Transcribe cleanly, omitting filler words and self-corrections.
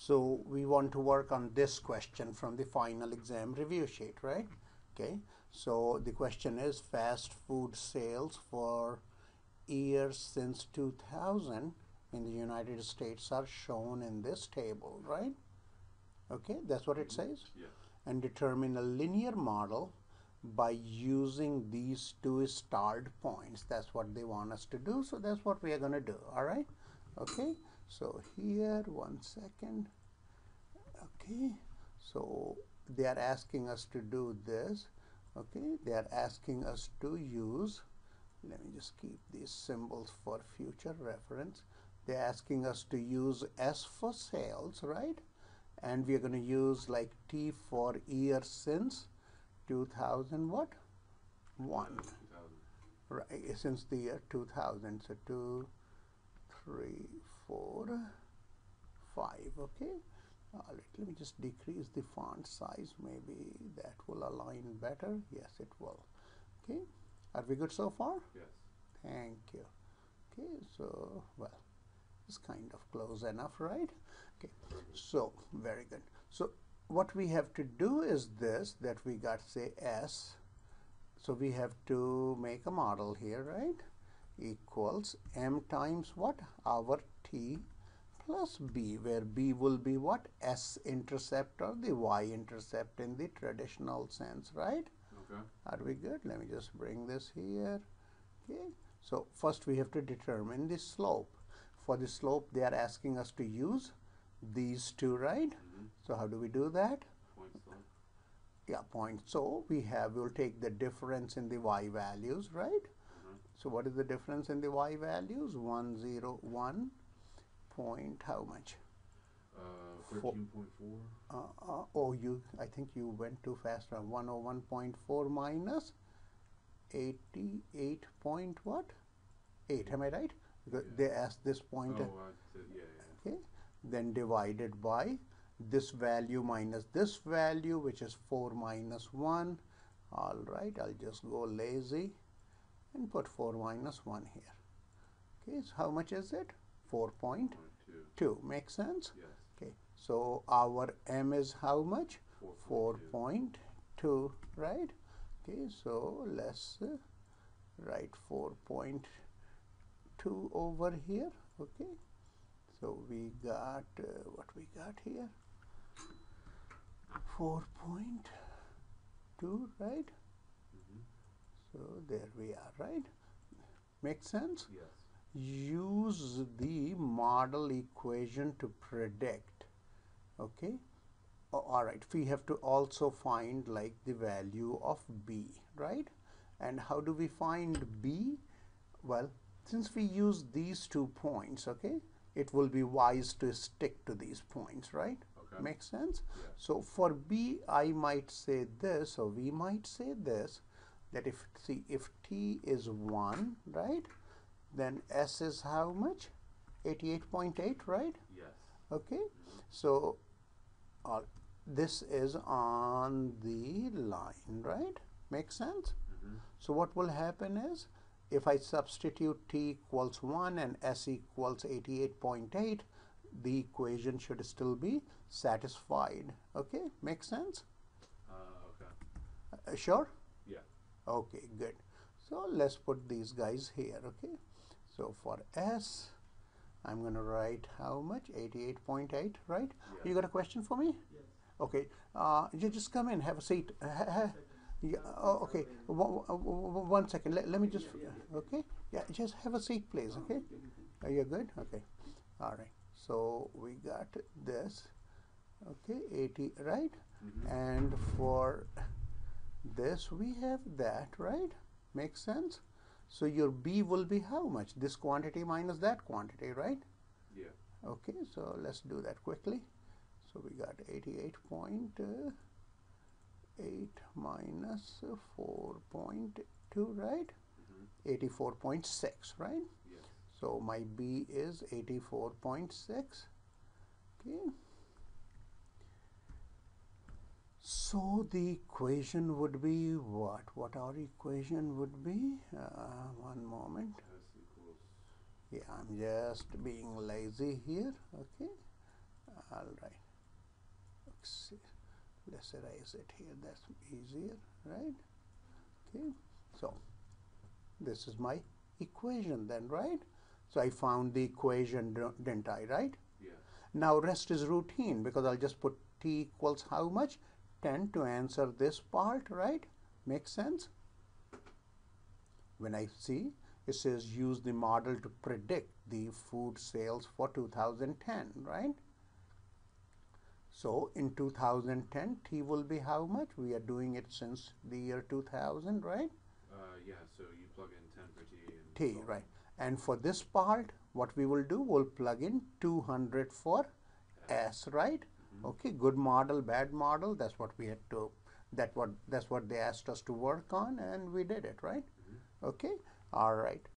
So we want to work on this question from the final exam review sheet, right? Okay, so the question is fast food sales for years since 2000 in the United States are shown in this table, right? Okay, that's what it says. Yeah. And determine a linear model by using these two starred points. That's what they want us to do, so that's what we are going to do. All right, okay, so here, 1 second. Okay, so they are asking us to do this. Okay, they are asking us to use, let me just keep these symbols for future reference. They're asking us to use S for sales, right? And we are going to use like T for year since 2000 what? 1. 2000. Right, since the year 2000. So 2, 3, 4, 5. Okay. Let me just decrease the font size. Maybe that will align better. Yes, it will. Okay. Are we good so far? Yes. Thank you. Okay. So, well, it's kind of close enough, right? Okay. So, very good. So, what we have to do is this, that we got, say, S. So, we have to make a model here, right? Equals M times what? Our T plus B, where B will be what? S intercept or the Y intercept in the traditional sense, right? Okay. Are we good? Let me just bring this here. Okay. So, first we have to determine the slope. For the slope, they are asking us to use these two, right? So how do we do that? Point slope. Yeah, point. So we'll take the difference in the y values, right? So what is the difference in the y values? 101 point how much? 13.4. Oh, I think you went too fast. 101.4 minus 88 point what? 8. Am I right? Because they asked this point. Oh, I said, yeah. Okay. Then divided by this value minus this value, which is 4 minus 1. All right, I'll just go lazy and put 4 minus 1 here. Okay, so how much is it? 4.2. Makes sense? Yes. Okay, so our M is how much? 4.2, right? Okay, so let's write 4.2 over here. Okay. So we got what we got here, 4.2, right? So there we are, right? Makes sense? Yes. Use the model equation to predict. Okay. All right. We have to also find like the value of B, right? And how do we find B? Well, since we use these 2 points, okay, it will be wise to stick to these points, right? Okay. Makes sense? Yeah. So for B, I might say this, or we might say this, that if T is 1, right, then S is how much? 88.8, right? Yes. Okay. So this is on the line, right? Makes sense? So what will happen is, if I substitute T equals 1 and S equals 88.8, the equation should still be satisfied. Okay, makes sense? Okay. Sure? Yeah. Okay, good. So let's put these guys here, okay? So for S, I'm going to write how much? 88.8, right? Yeah. You got a question for me? Yes. Okay, you just come in, have a seat. Yeah, oh, okay, 1 second, let me just, okay, yeah, just have a seat please, okay? Are you good? Okay, all right, so we got this, okay, 80, right? And for this we have that, right? Makes sense? So your B will be how much? This quantity minus that quantity, right? Yeah. Okay, so let's do that quickly. So we got 88.8 minus 4.2, right? 84.6, right? Yes. So my B is 84.6. Okay. So the equation would be what? What our equation would be? One moment. S equals. Yeah, I'm just being lazy here. Okay. All right. Let's erase it here. That's easier, right? Okay. So this is my equation then, right? So I found the equation, didn't I, right? Yeah. Now rest is routine because I'll just put t equals how much? 10 to answer this part, right? Makes sense? When I see it says use the model to predict the food sales for 2010, right? So in 2010, T will be how much? We are doing it since the year 2000, right? Yeah, so you plug in 10 for T and T, solve. right. And for this part, what we will do, we'll plug in 200 for S, right? Okay, good model, bad model, that's what we had to, that's what they asked us to work on, and we did it, right? Okay, all right.